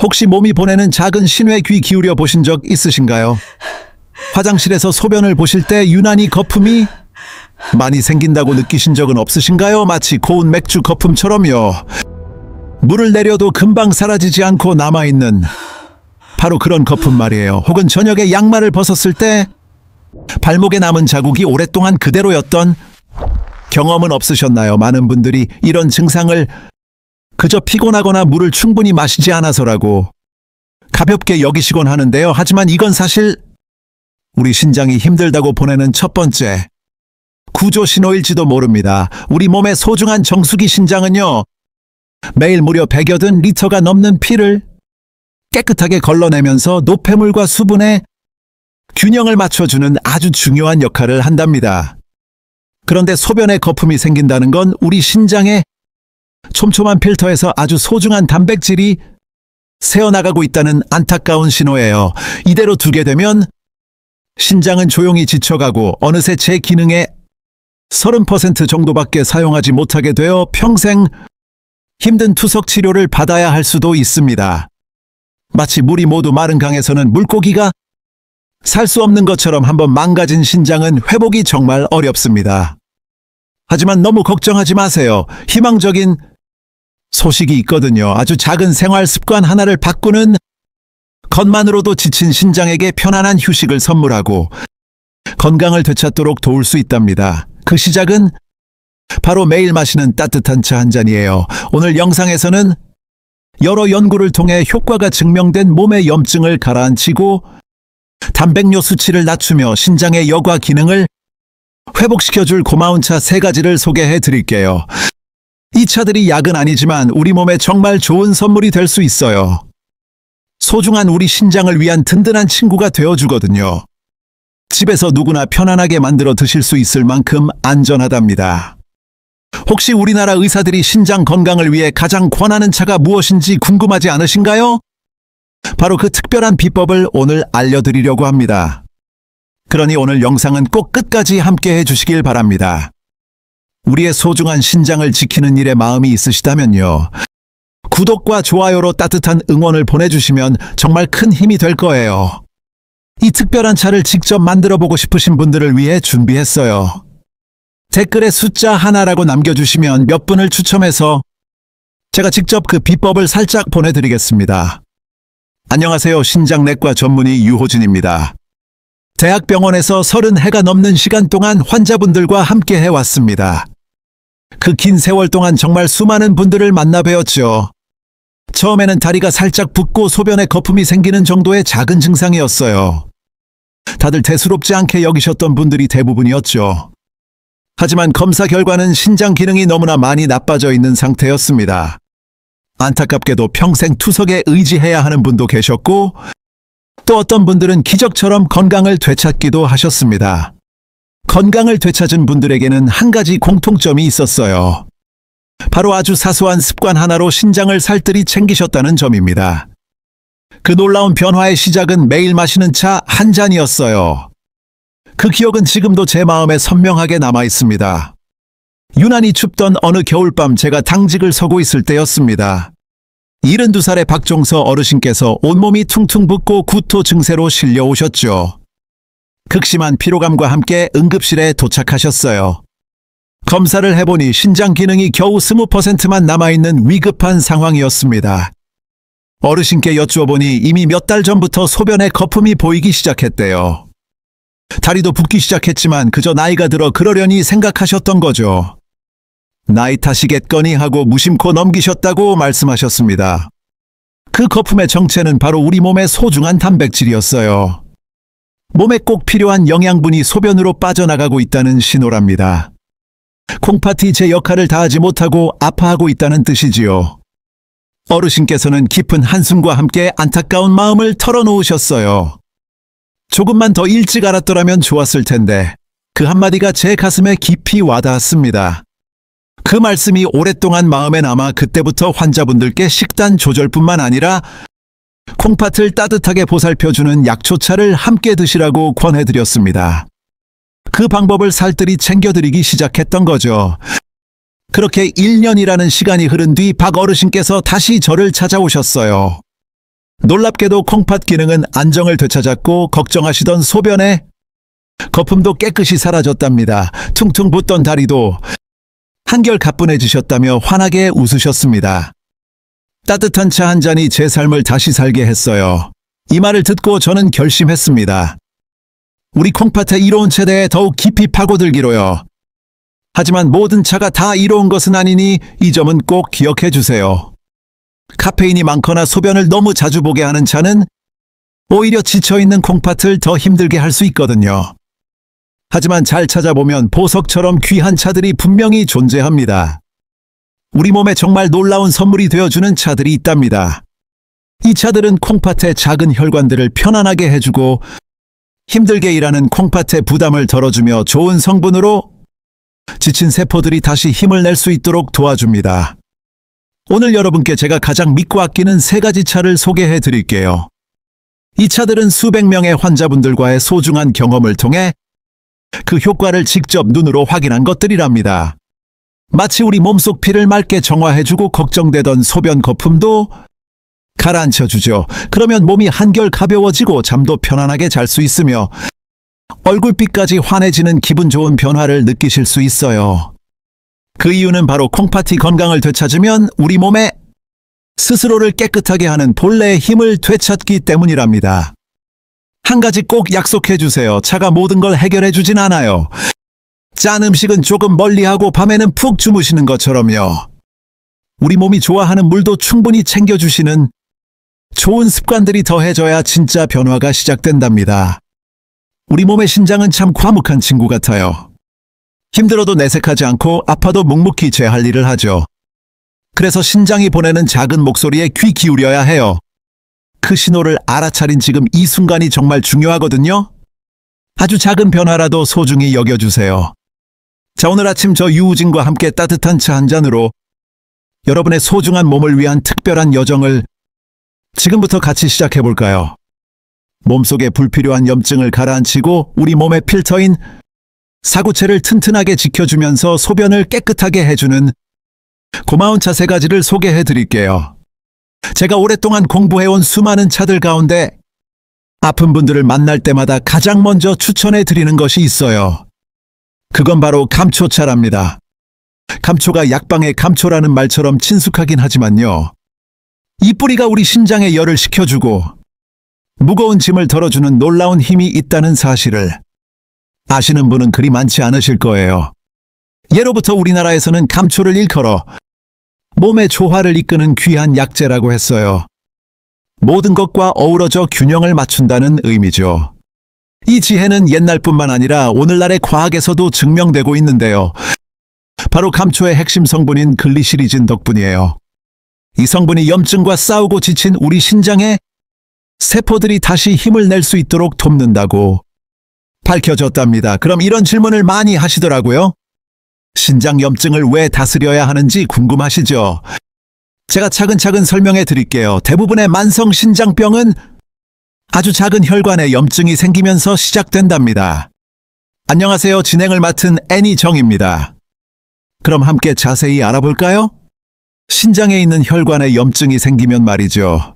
혹시 몸이 보내는 작은 신호에 귀 기울여 보신 적 있으신가요? 화장실에서 소변을 보실 때 유난히 거품이 많이 생긴다고 느끼신 적은 없으신가요? 마치 고운 맥주 거품처럼요. 물을 내려도 금방 사라지지 않고 남아있는 바로 그런 거품 말이에요. 혹은 저녁에 양말을 벗었을 때 발목에 남은 자국이 오랫동안 그대로였던 경험은 없으셨나요? 많은 분들이 이런 증상을 그저 피곤하거나 물을 충분히 마시지 않아서라고 가볍게 여기시곤 하는데요. 하지만 이건 사실 우리 신장이 힘들다고 보내는 첫 번째 구조 신호일지도 모릅니다. 우리 몸의 소중한 정수기 신장은요, 매일 무려 100여든 리터가 넘는 피를 깨끗하게 걸러내면서 노폐물과 수분의 균형을 맞춰주는 아주 중요한 역할을 한답니다. 그런데 소변에 거품이 생긴다는 건 우리 신장의 촘촘한 필터에서 아주 소중한 단백질이 새어나가고 있다는 안타까운 신호예요. 이대로 두게 되면 신장은 조용히 지쳐가고 어느새 제 기능의 30% 정도밖에 사용하지 못하게 되어 평생 힘든 투석 치료를 받아야 할 수도 있습니다. 마치 물이 모두 마른 강에서는 물고기가 살 수 없는 것처럼 한번 망가진 신장은 회복이 정말 어렵습니다. 하지만 너무 걱정하지 마세요. 희망적인 소식이 있거든요. 아주 작은 생활 습관 하나를 바꾸는 것만으로도 지친 신장에게 편안한 휴식을 선물하고 건강을 되찾도록 도울 수 있답니다. 그 시작은 바로 매일 마시는 따뜻한 차 한 잔이에요. 오늘 영상에서는 여러 연구를 통해 효과가 증명된 몸의 염증을 가라앉히고 단백뇨 수치를 낮추며 신장의 여과 기능을 회복시켜줄 고마운 차 3가지를 소개해 드릴게요. 이 차들이 약은 아니지만 우리 몸에 정말 좋은 선물이 될 수 있어요. 소중한 우리 신장을 위한 든든한 친구가 되어주거든요. 집에서 누구나 편안하게 만들어 드실 수 있을 만큼 안전하답니다. 혹시 우리나라 의사들이 신장 건강을 위해 가장 권하는 차가 무엇인지 궁금하지 않으신가요? 바로 그 특별한 비법을 오늘 알려드리려고 합니다. 그러니 오늘 영상은 꼭 끝까지 함께 해주시길 바랍니다. 우리의 소중한 신장을 지키는 일에 마음이 있으시다면요, 구독과 좋아요로 따뜻한 응원을 보내주시면 정말 큰 힘이 될 거예요. 이 특별한 차를 직접 만들어 보고 싶으신 분들을 위해 준비했어요. 댓글에 숫자 하나라고 남겨주시면 몇 분을 추첨해서 제가 직접 그 비법을 살짝 보내드리겠습니다. 안녕하세요. 신장내과 전문의 유호진입니다. 대학병원에서 30해가 넘는 시간 동안 환자분들과 함께 해왔습니다. 그 긴 세월 동안 정말 수많은 분들을 만나 뵈었죠. 처음에는 다리가 살짝 붓고 소변에 거품이 생기는 정도의 작은 증상이었어요. 다들 대수롭지 않게 여기셨던 분들이 대부분이었죠. 하지만 검사 결과는 신장 기능이 너무나 많이 나빠져 있는 상태였습니다. 안타깝게도 평생 투석에 의지해야 하는 분도 계셨고, 또 어떤 분들은 기적처럼 건강을 되찾기도 하셨습니다. 건강을 되찾은 분들에게는 한 가지 공통점이 있었어요. 바로 아주 사소한 습관 하나로 신장을 살뜰히 챙기셨다는 점입니다. 그 놀라운 변화의 시작은 매일 마시는 차 한 잔이었어요. 그 기억은 지금도 제 마음에 선명하게 남아 있습니다. 유난히 춥던 어느 겨울밤 제가 당직을 서고 있을 때였습니다. 72살의 박종서 어르신께서 온몸이 퉁퉁 붓고 구토 증세로 실려오셨죠. 극심한 피로감과 함께 응급실에 도착하셨어요. 검사를 해보니 신장 기능이 겨우 20%만 남아있는 위급한 상황이었습니다. 어르신께 여쭈어보니 이미 몇 달 전부터 소변에 거품이 보이기 시작했대요. 다리도 붓기 시작했지만 그저 나이가 들어 그러려니 생각하셨던 거죠. 나이 탓이겠거니 하고 무심코 넘기셨다고 말씀하셨습니다. 그 거품의 정체는 바로 우리 몸의 소중한 단백질이었어요. 몸에 꼭 필요한 영양분이 소변으로 빠져나가고 있다는 신호랍니다. 콩팥이 제 역할을 다하지 못하고 아파하고 있다는 뜻이지요. 어르신께서는 깊은 한숨과 함께 안타까운 마음을 털어놓으셨어요. 조금만 더 일찍 알았더라면 좋았을 텐데, 그 한마디가 제 가슴에 깊이 와닿았습니다. 그 말씀이 오랫동안 마음에 남아 그때부터 환자분들께 식단 조절뿐만 아니라 콩팥을 따뜻하게 보살펴주는 약초차를 함께 드시라고 권해드렸습니다. 그 방법을 살뜰히 챙겨드리기 시작했던 거죠. 그렇게 1년이라는 시간이 흐른 뒤 박 어르신께서 다시 저를 찾아오셨어요. 놀랍게도 콩팥 기능은 안정을 되찾았고 걱정하시던 소변에 거품도 깨끗이 사라졌답니다. 퉁퉁 붓던 다리도 한결 가뿐해지셨다며 환하게 웃으셨습니다. 따뜻한 차 한 잔이 제 삶을 다시 살게 했어요. 이 말을 듣고 저는 결심했습니다. 우리 콩팥의 이로운 체대에 더욱 깊이 파고들기로요. 하지만 모든 차가 다 이로운 것은 아니니 이 점은 꼭 기억해 주세요. 카페인이 많거나 소변을 너무 자주 보게 하는 차는 오히려 지쳐있는 콩팥을 더 힘들게 할 수 있거든요. 하지만 잘 찾아보면 보석처럼 귀한 차들이 분명히 존재합니다. 우리 몸에 정말 놀라운 선물이 되어주는 차들이 있답니다. 이 차들은 콩팥의 작은 혈관들을 편안하게 해주고 힘들게 일하는 콩팥의 부담을 덜어주며 좋은 성분으로 지친 세포들이 다시 힘을 낼 수 있도록 도와줍니다. 오늘 여러분께 제가 가장 믿고 아끼는 3가지 차를 소개해 드릴게요. 이 차들은 수백 명의 환자분들과의 소중한 경험을 통해 그 효과를 직접 눈으로 확인한 것들이랍니다. 마치 우리 몸속 피를 맑게 정화해주고 걱정되던 소변 거품도 가라앉혀주죠. 그러면 몸이 한결 가벼워지고 잠도 편안하게 잘 수 있으며 얼굴빛까지 환해지는 기분 좋은 변화를 느끼실 수 있어요. 그 이유는 바로 콩팥이 건강을 되찾으면 우리 몸에 스스로를 깨끗하게 하는 본래의 힘을 되찾기 때문이랍니다. 한 가지 꼭 약속해 주세요. 차가 모든 걸 해결해 주진 않아요. 짠 음식은 조금 멀리하고 밤에는 푹 주무시는 것처럼요. 우리 몸이 좋아하는 물도 충분히 챙겨주시는 좋은 습관들이 더해져야 진짜 변화가 시작된답니다. 우리 몸의 신장은 참 과묵한 친구 같아요. 힘들어도 내색하지 않고 아파도 묵묵히 제 할 일을 하죠. 그래서 신장이 보내는 작은 목소리에 귀 기울여야 해요. 그 신호를 알아차린 지금 이 순간이 정말 중요하거든요. 아주 작은 변화라도 소중히 여겨주세요. 자, 오늘 아침 저 유우진과 함께 따뜻한 차 한 잔으로 여러분의 소중한 몸을 위한 특별한 여정을 지금부터 같이 시작해볼까요? 몸속에 불필요한 염증을 가라앉히고 우리 몸의 필터인 사구체를 튼튼하게 지켜주면서 소변을 깨끗하게 해주는 고마운 차 3가지를 소개해 드릴게요. 제가 오랫동안 공부해온 수많은 차들 가운데 아픈 분들을 만날 때마다 가장 먼저 추천해 드리는 것이 있어요. 그건 바로 감초차랍니다. 감초가 약방의 감초라는 말처럼 친숙하긴 하지만요. 이 뿌리가 우리 신장에 열을 식혀주고 무거운 짐을 덜어주는 놀라운 힘이 있다는 사실을 아시는 분은 그리 많지 않으실 거예요. 예로부터 우리나라에서는 감초를 일컬어 몸의 조화를 이끄는 귀한 약재라고 했어요. 모든 것과 어우러져 균형을 맞춘다는 의미죠. 이 지혜는 옛날뿐만 아니라 오늘날의 과학에서도 증명되고 있는데요. 바로 감초의 핵심 성분인 글리시리진 덕분이에요. 이 성분이 염증과 싸우고 지친 우리 신장에 세포들이 다시 힘을 낼 수 있도록 돕는다고 밝혀졌답니다. 그럼 이런 질문을 많이 하시더라고요. 신장 염증을 왜 다스려야 하는지 궁금하시죠? 제가 차근차근 설명해 드릴게요. 대부분의 만성 신장병은 아주 작은 혈관에 염증이 생기면서 시작된답니다. 안녕하세요. 진행을 맡은 애니정입니다. 그럼 함께 자세히 알아볼까요? 신장에 있는 혈관에 염증이 생기면 말이죠.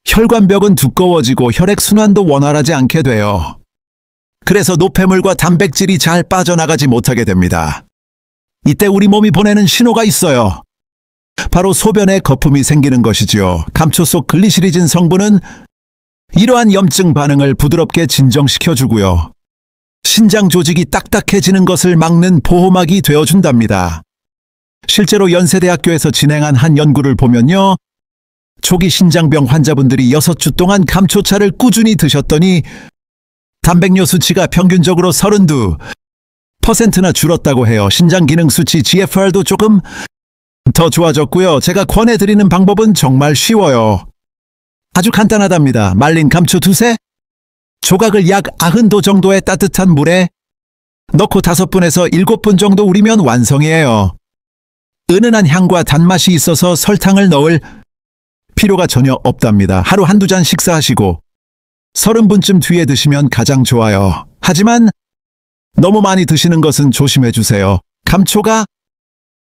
혈관벽은 두꺼워지고 혈액순환도 원활하지 않게 돼요. 그래서 노폐물과 단백질이 잘 빠져나가지 못하게 됩니다. 이때 우리 몸이 보내는 신호가 있어요. 바로 소변에 거품이 생기는 것이죠. 감초 속 글리시리진 성분은 이러한 염증 반응을 부드럽게 진정시켜주고요. 신장 조직이 딱딱해지는 것을 막는 보호막이 되어준답니다. 실제로 연세대학교에서 진행한 한 연구를 보면요. 초기 신장병 환자분들이 6주 동안 감초차를 꾸준히 드셨더니 단백뇨 수치가 평균적으로 32%나 줄었다고 해요. 신장 기능 수치 GFR도 조금 더 좋아졌고요. 제가 권해드리는 방법은 정말 쉬워요. 아주 간단하답니다. 말린 감초 2세, 조각을 약 90도 정도의 따뜻한 물에 넣고 5분에서 7분 정도 우리면 완성이에요. 은은한 향과 단맛이 있어서 설탕을 넣을 필요가 전혀 없답니다. 하루 한두 잔 식사하시고 30분쯤 뒤에 드시면 가장 좋아요. 하지만 너무 많이 드시는 것은 조심해 주세요. 감초가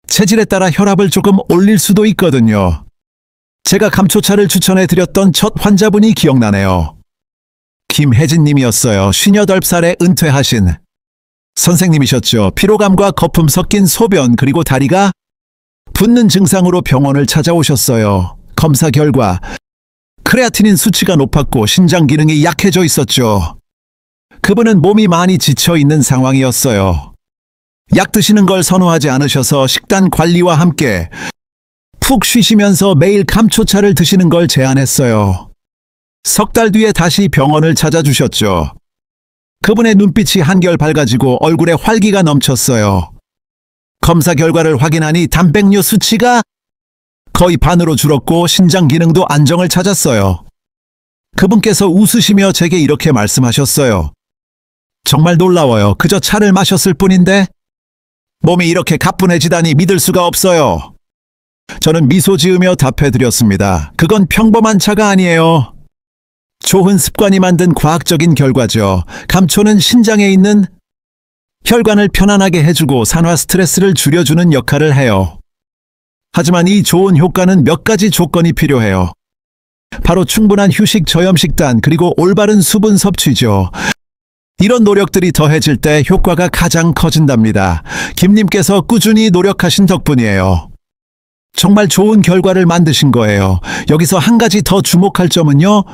체질에 따라 혈압을 조금 올릴 수도 있거든요. 제가 감초차를 추천해 드렸던 첫 환자분이 기억나네요. 김혜진 님이었어요. 58살에 은퇴하신 선생님이셨죠. 피로감과 거품 섞인 소변 그리고 다리가 붓는 증상으로 병원을 찾아오셨어요. 검사 결과 크레아티닌 수치가 높았고 신장 기능이 약해져 있었죠. 그분은 몸이 많이 지쳐 있는 상황이었어요. 약 드시는 걸 선호하지 않으셔서 식단 관리와 함께 푹 쉬시면서 매일 감초차를 드시는 걸 제안했어요. 석 달 뒤에 다시 병원을 찾아주셨죠. 그분의 눈빛이 한결 밝아지고 얼굴에 활기가 넘쳤어요. 검사 결과를 확인하니 단백뇨 수치가 거의 반으로 줄었고 신장 기능도 안정을 찾았어요. 그분께서 웃으시며 제게 이렇게 말씀하셨어요. 정말 놀라워요. 그저 차를 마셨을 뿐인데 몸이 이렇게 가뿐해지다니 믿을 수가 없어요. 저는 미소 지으며 답해드렸습니다. 그건 평범한 차가 아니에요. 좋은 습관이 만든 과학적인 결과죠. 감초는 신장에 있는 혈관을 편안하게 해주고 산화 스트레스를 줄여주는 역할을 해요. 하지만 이 좋은 효과는 몇 가지 조건이 필요해요. 바로 충분한 휴식, 저염 식단, 그리고 올바른 수분 섭취죠. 이런 노력들이 더해질 때 효과가 가장 커진답니다. 김님께서 꾸준히 노력하신 덕분이에요. 정말 좋은 결과를 만드신 거예요. 여기서 한 가지 더 주목할 점은요.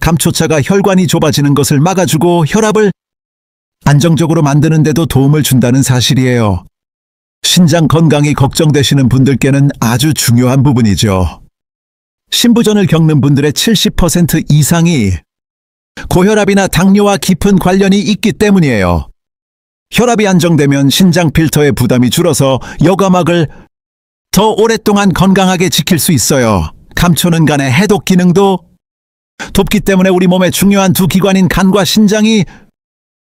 감초차가 혈관이 좁아지는 것을 막아주고 혈압을 안정적으로 만드는 데도 도움을 준다는 사실이에요. 신장 건강이 걱정되시는 분들께는 아주 중요한 부분이죠. 신부전을 겪는 분들의 70% 이상이 고혈압이나 당뇨와 깊은 관련이 있기 때문이에요. 혈압이 안정되면 신장 필터의 부담이 줄어서 여과막을 더 오랫동안 건강하게 지킬 수 있어요. 감초는 간의 해독 기능도 돕기 때문에 우리 몸의 중요한 두 기관인 간과 신장이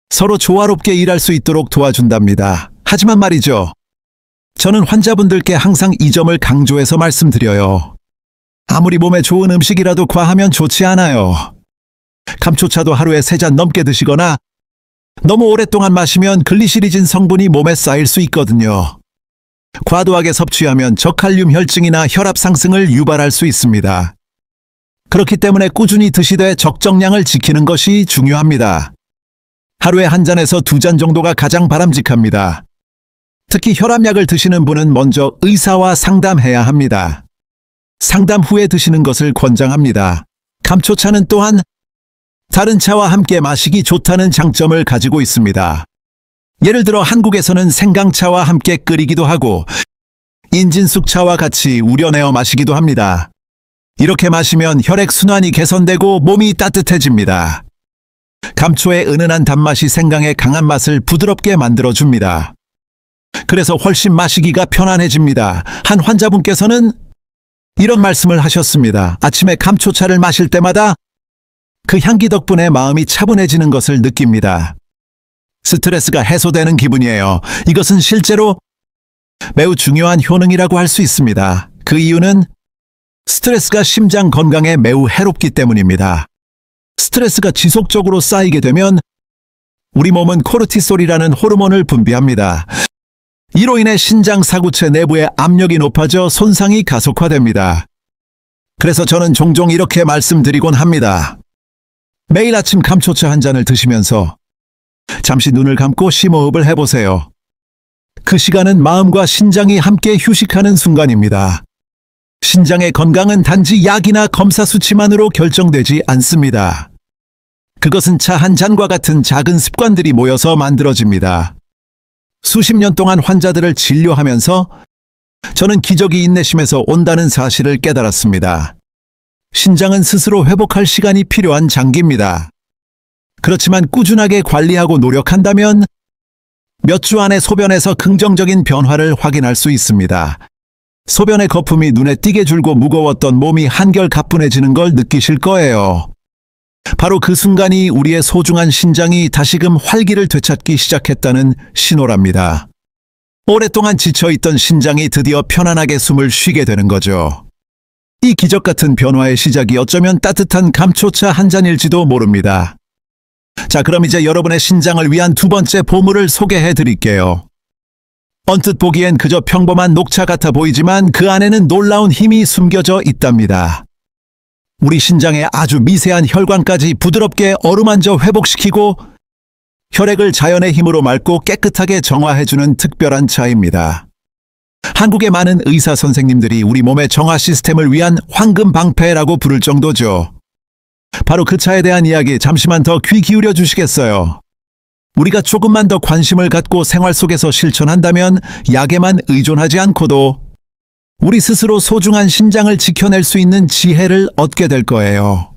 서로 조화롭게 일할 수 있도록 도와준답니다. 하지만 말이죠. 저는 환자분들께 항상 이 점을 강조해서 말씀드려요. 아무리 몸에 좋은 음식이라도 과하면 좋지 않아요. 감초차도 하루에 3잔 넘게 드시거나 너무 오랫동안 마시면 글리시리진 성분이 몸에 쌓일 수 있거든요. 과도하게 섭취하면 저칼륨 혈증이나 혈압 상승을 유발할 수 있습니다. 그렇기 때문에 꾸준히 드시되 적정량을 지키는 것이 중요합니다. 하루에 1잔에서 2잔 정도가 가장 바람직합니다. 특히 혈압약을 드시는 분은 먼저 의사와 상담해야 합니다. 상담 후에 드시는 것을 권장합니다. 감초차는 또한 다른 차와 함께 마시기 좋다는 장점을 가지고 있습니다. 예를 들어 한국에서는 생강차와 함께 끓이기도 하고 인진숙차와 같이 우려내어 마시기도 합니다. 이렇게 마시면 혈액순환이 개선되고 몸이 따뜻해집니다. 감초의 은은한 단맛이 생강의 강한 맛을 부드럽게 만들어줍니다. 그래서 훨씬 마시기가 편안해집니다. 한 환자분께서는 이런 말씀을 하셨습니다. 아침에 감초차를 마실 때마다 그 향기 덕분에 마음이 차분해지는 것을 느낍니다. 스트레스가 해소되는 기분이에요. 이것은 실제로 매우 중요한 효능이라고 할 수 있습니다. 그 이유는 스트레스가 심장 건강에 매우 해롭기 때문입니다. 스트레스가 지속적으로 쌓이게 되면 우리 몸은 코르티솔이라는 호르몬을 분비합니다. 이로 인해 신장 사구체 내부의 압력이 높아져 손상이 가속화됩니다. 그래서 저는 종종 이렇게 말씀드리곤 합니다. 매일 아침 감초차 한 잔을 드시면서 잠시 눈을 감고 심호흡을 해보세요. 그 시간은 마음과 신장이 함께 휴식하는 순간입니다. 신장의 건강은 단지 약이나 검사 수치만으로 결정되지 않습니다. 그것은 차 한 잔과 같은 작은 습관들이 모여서 만들어집니다. 수십 년 동안 환자들을 진료하면서 저는 기적이 인내심에서 온다는 사실을 깨달았습니다. 신장은 스스로 회복할 시간이 필요한 장기입니다. 그렇지만 꾸준하게 관리하고 노력한다면 몇 주 안에 소변에서 긍정적인 변화를 확인할 수 있습니다. 소변의 거품이 눈에 띄게 줄고 무거웠던 몸이 한결 가뿐해지는 걸 느끼실 거예요. 바로 그 순간이 우리의 소중한 신장이 다시금 활기를 되찾기 시작했다는 신호랍니다. 오랫동안 지쳐있던 신장이 드디어 편안하게 숨을 쉬게 되는 거죠. 이 기적 같은 변화의 시작이 어쩌면 따뜻한 감초차 한 잔일지도 모릅니다. 자, 그럼 이제 여러분의 신장을 위한 두 번째 보물을 소개해 드릴게요. 언뜻 보기엔 그저 평범한 녹차 같아 보이지만 그 안에는 놀라운 힘이 숨겨져 있답니다. 우리 신장의 아주 미세한 혈관까지 부드럽게 어루만져 회복시키고 혈액을 자연의 힘으로 맑고 깨끗하게 정화해주는 특별한 차입니다. 한국의 많은 의사 선생님들이 우리 몸의 정화 시스템을 위한 황금 방패라고 부를 정도죠. 바로 그 차에 대한 이야기 잠시만 더 귀 기울여 주시겠어요? 우리가 조금만 더 관심을 갖고 생활 속에서 실천한다면 약에만 의존하지 않고도 우리 스스로 소중한 신장을 지켜낼 수 있는 지혜를 얻게 될 거예요.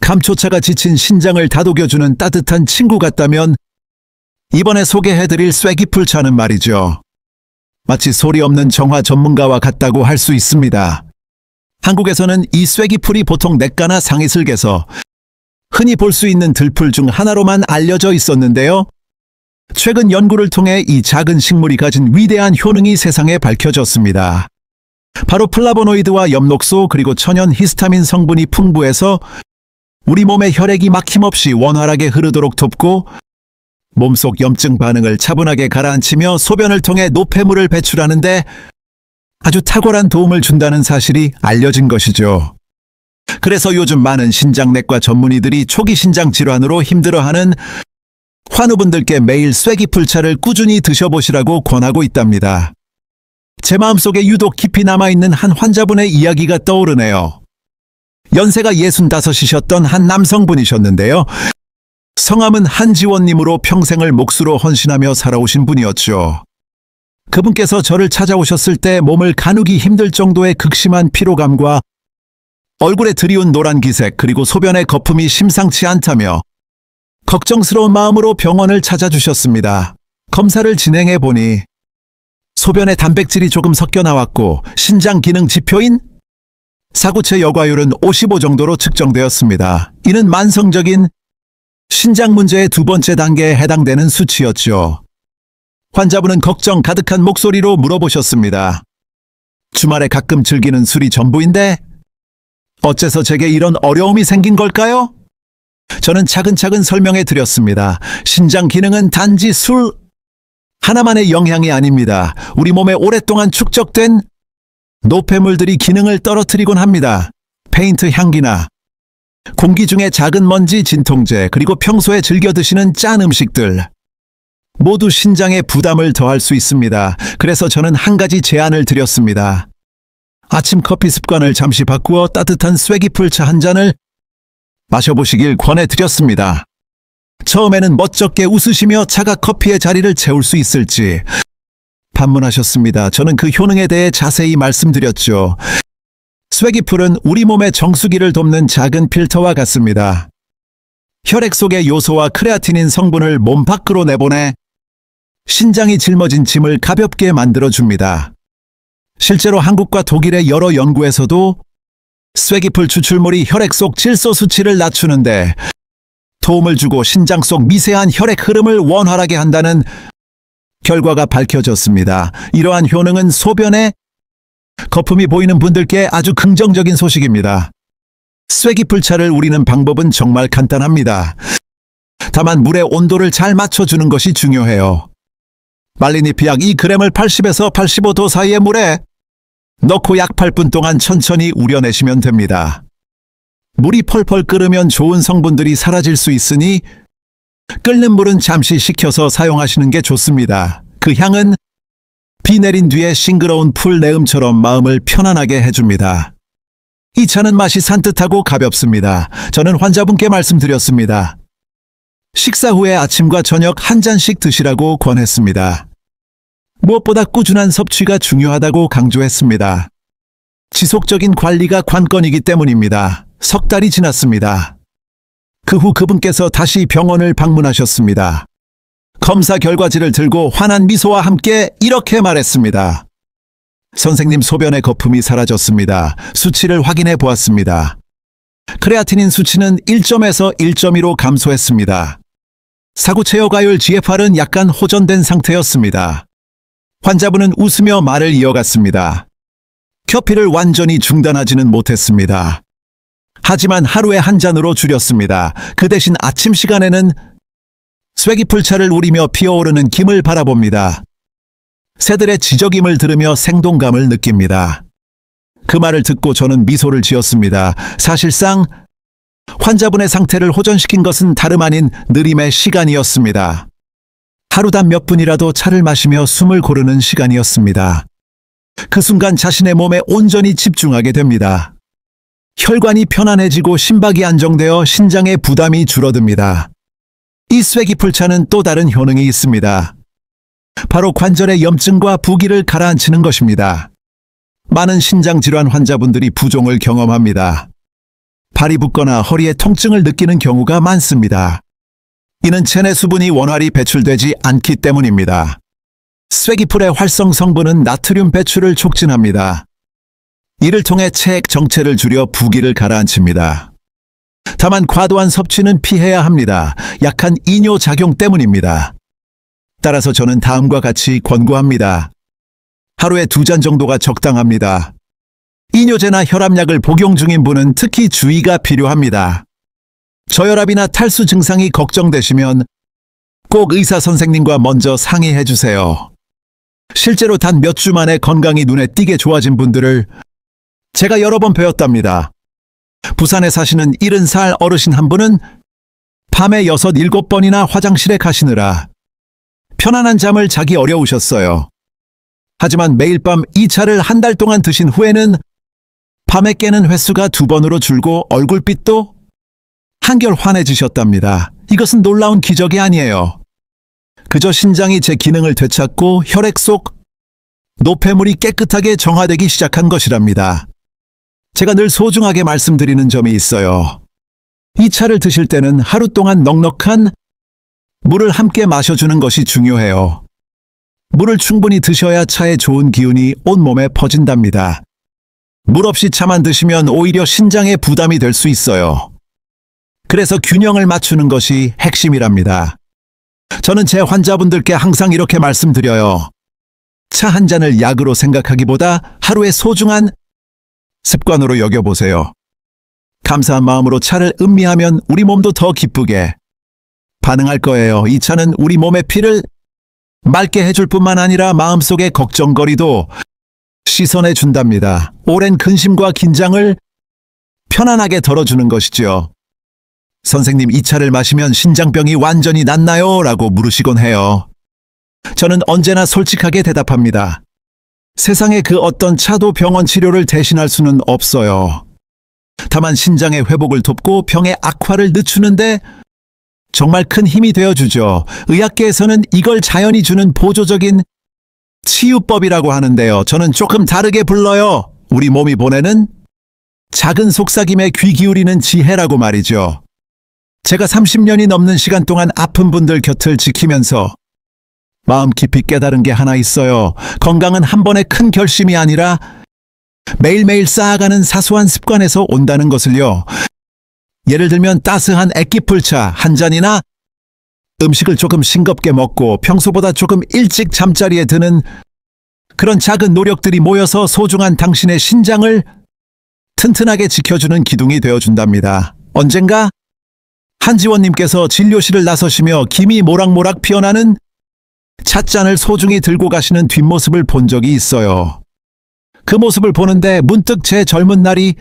감초차가 지친 신장을 다독여주는 따뜻한 친구 같다면 이번에 소개해드릴 쐐기풀차는 말이죠. 마치 소리 없는 정화 전문가와 같다고 할 수 있습니다. 한국에서는 이 쐐기풀이 보통 냇가나 상이슬개서 흔히 볼 수 있는 들풀 중 하나로만 알려져 있었는데요. 최근 연구를 통해 이 작은 식물이 가진 위대한 효능이 세상에 밝혀졌습니다. 바로 플라보노이드와 엽록소 그리고 천연 히스타민 성분이 풍부해서 우리 몸의 혈액이 막힘없이 원활하게 흐르도록 돕고 몸속 염증 반응을 차분하게 가라앉히며 소변을 통해 노폐물을 배출하는데 아주 탁월한 도움을 준다는 사실이 알려진 것이죠. 그래서 요즘 많은 신장내과 전문의들이 초기 신장 질환으로 힘들어하는 환우분들께 매일 쐐기풀차를 꾸준히 드셔보시라고 권하고 있답니다. 제 마음속에 유독 깊이 남아있는 한 환자분의 이야기가 떠오르네요. 연세가 65이셨던 한 남성분이셨는데요. 성함은 한지원님으로 평생을 몫으로 헌신하며 살아오신 분이었죠. 그분께서 저를 찾아오셨을 때 몸을 가누기 힘들 정도의 극심한 피로감과 얼굴에 드리운 노란 기색 그리고 소변의 거품이 심상치 않다며 걱정스러운 마음으로 병원을 찾아주셨습니다. 검사를 진행해 보니 소변에 단백질이 조금 섞여 나왔고 신장 기능 지표인 사구체 여과율은 55 정도로 측정되었습니다. 이는 만성적인 신장 문제의 두 번째 단계에 해당되는 수치였죠. 환자분은 걱정 가득한 목소리로 물어보셨습니다. 주말에 가끔 즐기는 술이 전부인데 어째서 제게 이런 어려움이 생긴 걸까요? 저는 차근차근 설명해 드렸습니다. 신장 기능은 단지 술 하나만의 영향이 아닙니다. 우리 몸에 오랫동안 축적된 노폐물들이 기능을 떨어뜨리곤 합니다. 페인트 향기나 공기 중에 작은 먼지 진통제 그리고 평소에 즐겨 드시는 짠 음식들 모두 신장에 부담을 더할 수 있습니다. 그래서 저는 한 가지 제안을 드렸습니다. 아침 커피 습관을 잠시 바꾸어 따뜻한 쐐기풀차 한 잔을 마셔보시길 권해드렸습니다. 처음에는 멋쩍게 웃으시며 차가 커피의 자리를 채울 수 있을지 반문하셨습니다. 저는 그 효능에 대해 자세히 말씀드렸죠. 쐐기풀은 우리 몸의 정수기를 돕는 작은 필터와 같습니다. 혈액 속의 요소와 크레아티닌 성분을 몸 밖으로 내보내 신장이 짊어진 짐을 가볍게 만들어줍니다. 실제로 한국과 독일의 여러 연구에서도 쐐기풀 추출물이 혈액 속 질소 수치를 낮추는데 도움을 주고 신장 속 미세한 혈액 흐름을 원활하게 한다는 결과가 밝혀졌습니다. 이러한 효능은 소변에 거품이 보이는 분들께 아주 긍정적인 소식입니다. 쐐기풀차를 우리는 방법은 정말 간단합니다. 다만 물의 온도를 잘 맞춰주는 것이 중요해요. 말린 잎이 약 2g을 80에서 85도 사이의 물에 넣고 약 8분 동안 천천히 우려내시면 됩니다. 물이 펄펄 끓으면 좋은 성분들이 사라질 수 있으니 끓는 물은 잠시 식혀서 사용하시는 게 좋습니다. 그 향은 비 내린 뒤에 싱그러운 풀 내음처럼 마음을 편안하게 해줍니다. 이 차는 맛이 산뜻하고 가볍습니다. 저는 환자분께 말씀드렸습니다. 식사 후에 아침과 저녁 한 잔씩 드시라고 권했습니다. 무엇보다 꾸준한 섭취가 중요하다고 강조했습니다. 지속적인 관리가 관건이기 때문입니다. 석 달이 지났습니다. 그 후 그분께서 다시 병원을 방문하셨습니다. 검사 결과지를 들고 환한 미소와 함께 이렇게 말했습니다. 선생님, 소변의 거품이 사라졌습니다. 수치를 확인해 보았습니다. 크레아티닌 수치는 1점에서 1.2로 감소했습니다. 사구체 여과율 GFR은 약간 호전된 상태였습니다. 환자분은 웃으며 말을 이어갔습니다. 커피를 완전히 중단하지는 못했습니다. 하지만 하루에 한 잔으로 줄였습니다. 그 대신 아침 시간에는 쐐기풀차를 우리며 피어오르는 김을 바라봅니다. 새들의 지저귐을 들으며 생동감을 느낍니다. 그 말을 듣고 저는 미소를 지었습니다. 사실상 환자분의 상태를 호전시킨 것은 다름 아닌 느림의 시간이었습니다. 하루당 몇 분이라도 차를 마시며 숨을 고르는 시간이었습니다. 그 순간 자신의 몸에 온전히 집중하게 됩니다. 혈관이 편안해지고 심박이 안정되어 신장의 부담이 줄어듭니다. 이 쇠기풀차는 또 다른 효능이 있습니다. 바로 관절의 염증과 부기를 가라앉히는 것입니다. 많은 신장질환 환자분들이 부종을 경험합니다. 발이 붓거나 허리에 통증을 느끼는 경우가 많습니다. 이는 체내 수분이 원활히 배출되지 않기 때문입니다. 쇠기풀의 활성 성분은 나트륨 배출을 촉진합니다. 이를 통해 체액 정체를 줄여 부기를 가라앉힙니다. 다만 과도한 섭취는 피해야 합니다. 약한 이뇨작용 때문입니다. 따라서 저는 다음과 같이 권고합니다. 하루에 2잔 정도가 적당합니다. 이뇨제나 혈압약을 복용 중인 분은 특히 주의가 필요합니다. 저혈압이나 탈수 증상이 걱정되시면 꼭 의사 선생님과 먼저 상의해 주세요. 실제로 단 몇 주 만에 건강이 눈에 띄게 좋아진 분들을 제가 여러 번 배웠답니다. 부산에 사시는 70살 어르신 한 분은 밤에 6, 7번이나 화장실에 가시느라 편안한 잠을 자기 어려우셨어요. 하지만 매일 밤 이 차를 한 달 동안 드신 후에는 밤에 깨는 횟수가 2번으로 줄고 얼굴빛도 한결 환해지셨답니다. 이것은 놀라운 기적이 아니에요. 그저 신장이 제 기능을 되찾고 혈액 속 노폐물이 깨끗하게 정화되기 시작한 것이랍니다. 제가 늘 소중하게 말씀드리는 점이 있어요. 이 차를 드실 때는 하루 동안 넉넉한 물을 함께 마셔주는 것이 중요해요. 물을 충분히 드셔야 차의 좋은 기운이 온몸에 퍼진답니다. 물 없이 차만 드시면 오히려 신장에 부담이 될 수 있어요. 그래서 균형을 맞추는 것이 핵심이랍니다. 저는 제 환자분들께 항상 이렇게 말씀드려요. 차 한 잔을 약으로 생각하기보다 하루의 소중한 습관으로 여겨보세요. 감사한 마음으로 차를 음미하면 우리 몸도 더 기쁘게 반응할 거예요. 이 차는 우리 몸의 피를 맑게 해줄 뿐만 아니라 마음속의 걱정거리도 씻어내 준답니다. 오랜 근심과 긴장을 편안하게 덜어주는 것이죠. 선생님, 이 차를 마시면 신장병이 완전히 낫나요? 라고 물으시곤 해요. 저는 언제나 솔직하게 대답합니다. 세상에 그 어떤 차도 병원 치료를 대신할 수는 없어요. 다만 신장의 회복을 돕고 병의 악화를 늦추는데 정말 큰 힘이 되어주죠. 의학계에서는 이걸 자연이 주는 보조적인 치유법이라고 하는데요. 저는 조금 다르게 불러요. 우리 몸이 보내는 작은 속삭임에 귀 기울이는 지혜라고 말이죠. 제가 30년이 넘는 시간 동안 아픈 분들 곁을 지키면서 마음 깊이 깨달은 게 하나 있어요. 건강은 한 번의 큰 결심이 아니라 매일매일 쌓아가는 사소한 습관에서 온다는 것을요. 예를 들면 따스한 액기풀차 한 잔이나 음식을 조금 싱겁게 먹고 평소보다 조금 일찍 잠자리에 드는 그런 작은 노력들이 모여서 소중한 당신의 신장을 튼튼하게 지켜주는 기둥이 되어준답니다. 언젠가 한지원님께서 진료실을 나서시며 김이 모락모락 피어나는 찻잔을 소중히 들고 가시는 뒷모습을 본 적이 있어요. 그 모습을 보는데 문득 제 젊은 날이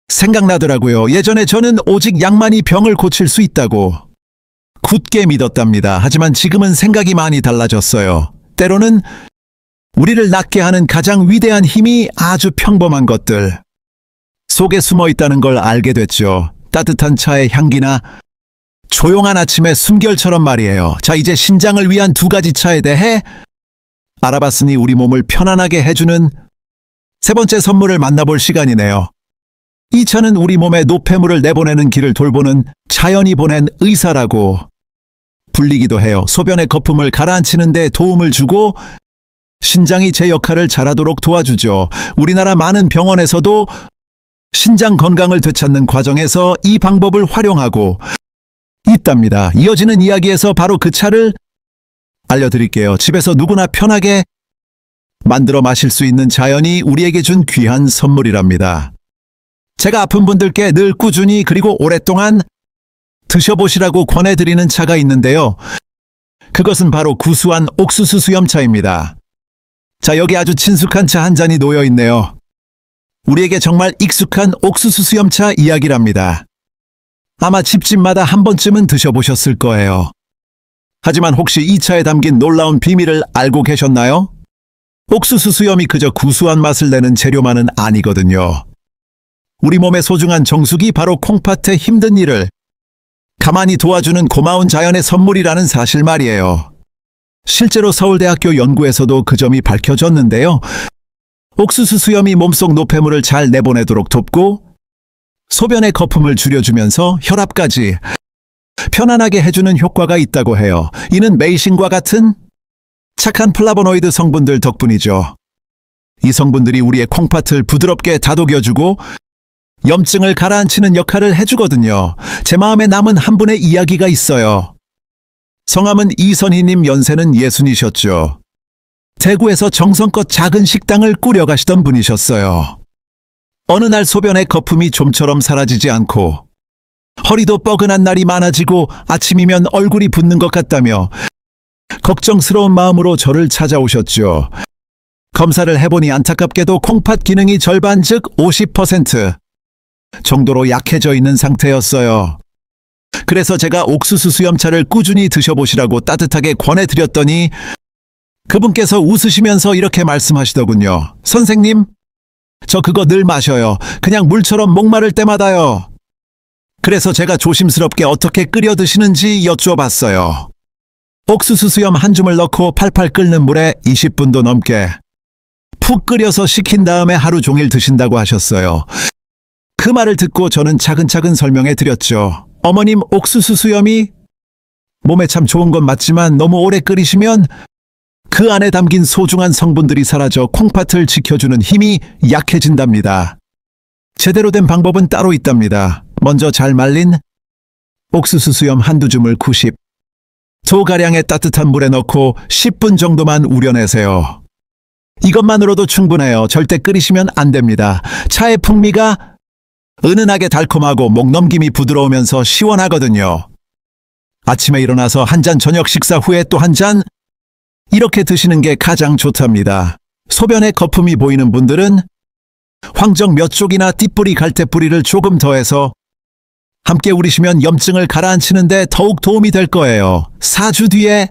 생각나더라고요. 예전에 저는 오직 약만이 병을 고칠 수 있다고 굳게 믿었답니다. 하지만 지금은 생각이 많이 달라졌어요. 때로는 우리를 낫게 하는 가장 위대한 힘이 아주 평범한 것들 속에 숨어 있다는 걸 알게 됐죠. 따뜻한 차의 향기나 조용한 아침의 숨결처럼 말이에요. 자, 이제 신장을 위한 2가지 차에 대해 알아봤으니 우리 몸을 편안하게 해주는 3번째 선물을 만나볼 시간이네요. 이 차는 우리 몸에 노폐물을 내보내는 길을 돌보는 자연이 보낸 의사라고 불리기도 해요. 소변의 거품을 가라앉히는 데 도움을 주고 신장이 제 역할을 잘하도록 도와주죠. 우리나라 많은 병원에서도 신장 건강을 되찾는 과정에서 이 방법을 활용하고 있답니다. 이어지는 이야기에서 바로 그 차를 알려드릴게요. 집에서 누구나 편하게 만들어 마실 수 있는 자연이 우리에게 준 귀한 선물이랍니다. 제가 아픈 분들께 늘 꾸준히 그리고 오랫동안 드셔보시라고 권해드리는 차가 있는데요. 그것은 바로 구수한 옥수수 수염차입니다. 자, 여기 아주 친숙한 차 한 잔이 놓여 있네요. 우리에게 정말 익숙한 옥수수 수염차 이야기랍니다. 아마 집집마다 한 번쯤은 드셔보셨을 거예요. 하지만 혹시 이 차에 담긴 놀라운 비밀을 알고 계셨나요? 옥수수 수염이 그저 구수한 맛을 내는 재료만은 아니거든요. 우리 몸의 소중한 정수기 바로 콩팥의 힘든 일을 가만히 도와주는 고마운 자연의 선물이라는 사실 말이에요. 실제로 서울대학교 연구에서도 그 점이 밝혀졌는데요. 옥수수 수염이 몸속 노폐물을 잘 내보내도록 돕고 소변의 거품을 줄여주면서 혈압까지 편안하게 해주는 효과가 있다고 해요. 이는 메이신과 같은 착한 플라보노이드 성분들 덕분이죠. 이 성분들이 우리의 콩팥을 부드럽게 다독여주고 염증을 가라앉히는 역할을 해주거든요. 제 마음에 남은 한 분의 이야기가 있어요. 성함은 이선희님, 연세는 60이셨죠. 대구에서 정성껏 작은 식당을 꾸려가시던 분이셨어요. 어느 날 소변의 거품이 좀처럼 사라지지 않고 허리도 뻐근한 날이 많아지고 아침이면 얼굴이 붓는 것 같다며 걱정스러운 마음으로 저를 찾아오셨죠. 검사를 해보니 안타깝게도 콩팥 기능이 절반 즉 50% 정도로 약해져 있는 상태였어요. 그래서 제가 옥수수 수염차를 꾸준히 드셔보시라고 따뜻하게 권해드렸더니 그분께서 웃으시면서 이렇게 말씀하시더군요. 선생님, 저 그거 늘 마셔요. 그냥 물처럼 목마를 때마다요. 그래서 제가 조심스럽게 어떻게 끓여 드시는지 여쭤봤어요. 옥수수 수염 한 줌을 넣고 팔팔 끓는 물에 20분도 넘게 푹 끓여서 식힌 다음에 하루 종일 드신다고 하셨어요. 그 말을 듣고 저는 차근차근 설명해 드렸죠. 어머님, 옥수수 수염이 몸에 참 좋은 건 맞지만 너무 오래 끓이시면 그 안에 담긴 소중한 성분들이 사라져 콩팥을 지켜주는 힘이 약해진답니다. 제대로 된 방법은 따로 있답니다. 먼저 잘 말린 옥수수 수염 한두 줌을 90도가량의 따뜻한 물에 넣고 10분 정도만 우려내세요. 이것만으로도 충분해요. 절대 끓이시면 안 됩니다. 차의 풍미가 은은하게 달콤하고 목넘김이 부드러우면서 시원하거든요. 아침에 일어나서 한 잔, 저녁 식사 후에 또 한 잔, 이렇게 드시는 게 가장 좋답니다. 소변에 거품이 보이는 분들은 황정 몇 쪽이나 띠뿌리, 갈대뿌리를 조금 더해서 함께 우리시면 염증을 가라앉히는데 더욱 도움이 될 거예요. 4주 뒤에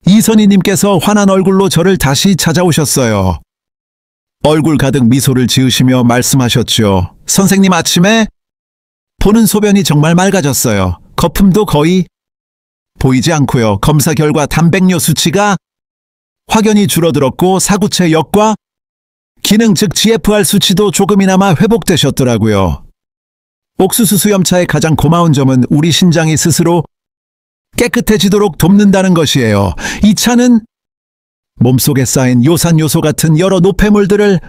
이선희님께서 환한 얼굴로 저를 다시 찾아오셨어요. 얼굴 가득 미소를 지으시며 말씀하셨죠. 선생님, 아침에 보는 소변이 정말 맑아졌어요. 거품도 거의 보이지 않고요. 검사 결과 단백뇨 수치가 확연히 줄어들었고 사구체 역과 기능 즉 GFR 수치도 조금이나마 회복되셨더라고요. 옥수수 수염차의 가장 고마운 점은 우리 신장이 스스로 깨끗해지도록 돕는다는 것이에요. 이 차는 몸속에 쌓인 요산 요소 같은 여러 노폐물들을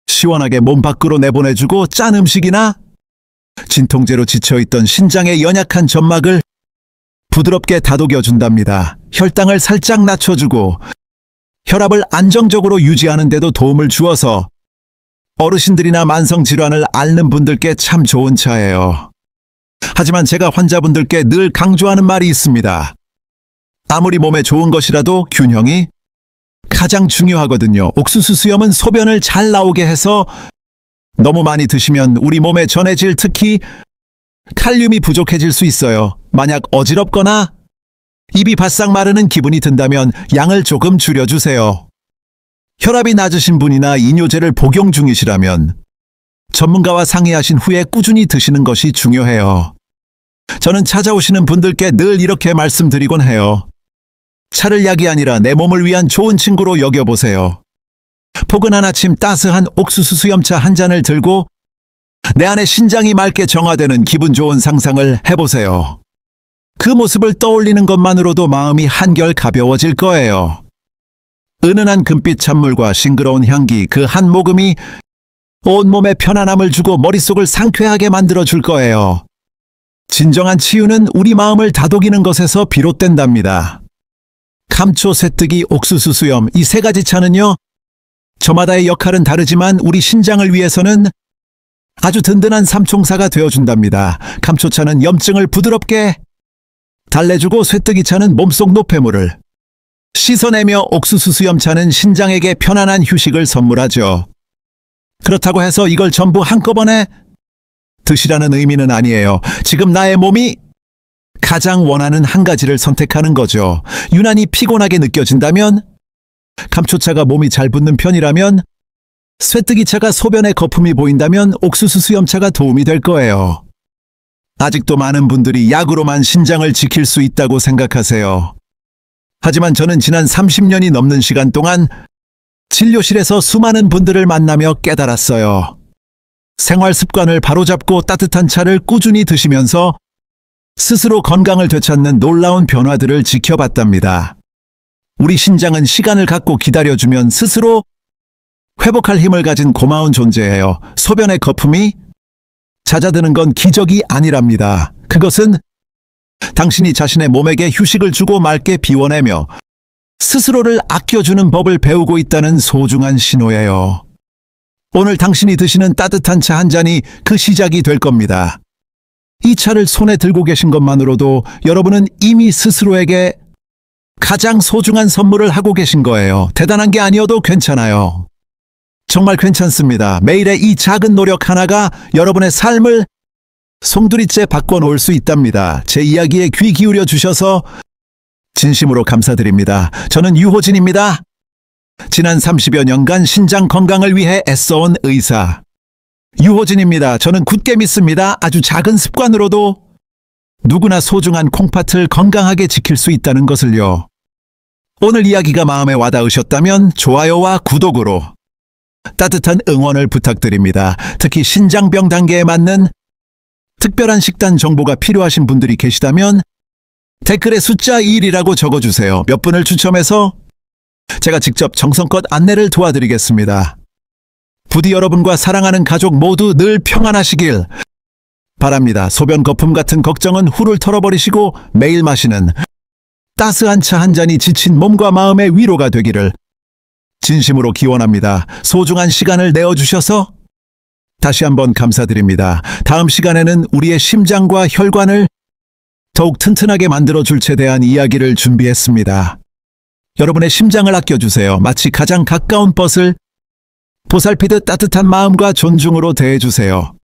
시원하게 몸 밖으로 내보내주고 짠 음식이나 진통제로 지쳐있던 신장의 연약한 점막을 부드럽게 다독여준답니다. 혈당을 살짝 낮춰주고 혈압을 안정적으로 유지하는 데도 도움을 주어서 어르신들이나 만성질환을 앓는 분들께 참 좋은 차예요. 하지만 제가 환자분들께 늘 강조하는 말이 있습니다. 아무리 몸에 좋은 것이라도 균형이 가장 중요하거든요. 옥수수 수염은 소변을 잘 나오게 해서 너무 많이 드시면 우리 몸의 전해질, 특히 칼륨이 부족해질 수 있어요. 만약 어지럽거나 입이 바싹 마르는 기분이 든다면 양을 조금 줄여주세요. 혈압이 낮으신 분이나 이뇨제를 복용 중이시라면 전문가와 상의하신 후에 꾸준히 드시는 것이 중요해요. 저는 찾아오시는 분들께 늘 이렇게 말씀드리곤 해요. 차를 약이 아니라 내 몸을 위한 좋은 친구로 여겨보세요. 포근한 아침 따스한 옥수수 수염차 한 잔을 들고 내 안의 신장이 맑게 정화되는 기분 좋은 상상을 해보세요. 그 모습을 떠올리는 것만으로도 마음이 한결 가벼워질 거예요. 은은한 금빛 찬물과 싱그러운 향기, 그 한 모금이 온몸에 편안함을 주고 머릿속을 상쾌하게 만들어줄 거예요. 진정한 치유는 우리 마음을 다독이는 것에서 비롯된답니다. 감초, 쇠뜨기, 옥수수 수염, 이 세 가지 차는요, 저마다의 역할은 다르지만 우리 신장을 위해서는 아주 든든한 삼총사가 되어준답니다. 감초차는 염증을 부드럽게 달래주고 쇠뜨기차는 몸속 노폐물을 씻어내며 옥수수 수염차는 신장에게 편안한 휴식을 선물하죠. 그렇다고 해서 이걸 전부 한꺼번에 드시라는 의미는 아니에요. 지금 나의 몸이 가장 원하는 한 가지를 선택하는 거죠. 유난히 피곤하게 느껴진다면, 감초차가 몸이 잘 붙는 편이라면, 쇠뜨기차가 소변에 거품이 보인다면 옥수수 수염차가 도움이 될 거예요. 아직도 많은 분들이 약으로만 신장을 지킬 수 있다고 생각하세요. 하지만 저는 지난 30년이 넘는 시간 동안 진료실에서 수많은 분들을 만나며 깨달았어요. 생활 습관을 바로잡고 따뜻한 차를 꾸준히 드시면서 스스로 건강을 되찾는 놀라운 변화들을 지켜봤답니다. 우리 신장은 시간을 갖고 기다려주면 스스로 회복할 힘을 가진 고마운 존재예요. 소변의 거품이 잦아드는 건 기적이 아니랍니다. 그것은 당신이 자신의 몸에게 휴식을 주고 맑게 비워내며 스스로를 아껴주는 법을 배우고 있다는 소중한 신호예요. 오늘 당신이 드시는 따뜻한 차 한 잔이 그 시작이 될 겁니다. 이 차를 손에 들고 계신 것만으로도 여러분은 이미 스스로에게 가장 소중한 선물을 하고 계신 거예요. 대단한 게 아니어도 괜찮아요. 정말 괜찮습니다. 매일의 이 작은 노력 하나가 여러분의 삶을 송두리째 바꿔놓을 수 있답니다. 제 이야기에 귀 기울여 주셔서 진심으로 감사드립니다. 저는 유호진입니다. 지난 30여 년간 신장 건강을 위해 애써온 의사 유호진입니다. 저는 굳게 믿습니다. 아주 작은 습관으로도 누구나 소중한 콩팥을 건강하게 지킬 수 있다는 것을요. 오늘 이야기가 마음에 와닿으셨다면 좋아요와 구독으로 따뜻한 응원을 부탁드립니다. 특히 신장병 단계에 맞는 특별한 식단 정보가 필요하신 분들이 계시다면 댓글에 숫자 1이라고 적어주세요. 몇 분을 추첨해서 제가 직접 정성껏 안내를 도와드리겠습니다. 부디 여러분과 사랑하는 가족 모두 늘 평안하시길 바랍니다. 소변 거품 같은 걱정은 훌훌 털어버리시고 매일 마시는 따스한 차 한 잔이 지친 몸과 마음의 위로가 되기를 진심으로 기원합니다. 소중한 시간을 내어주셔서 다시 한번 감사드립니다. 다음 시간에는 우리의 심장과 혈관을 더욱 튼튼하게 만들어줄 채 대한 이야기를 준비했습니다. 여러분의 심장을 아껴주세요. 마치 가장 가까운 벗을 보살피듯 따뜻한 마음과 존중으로 대해주세요.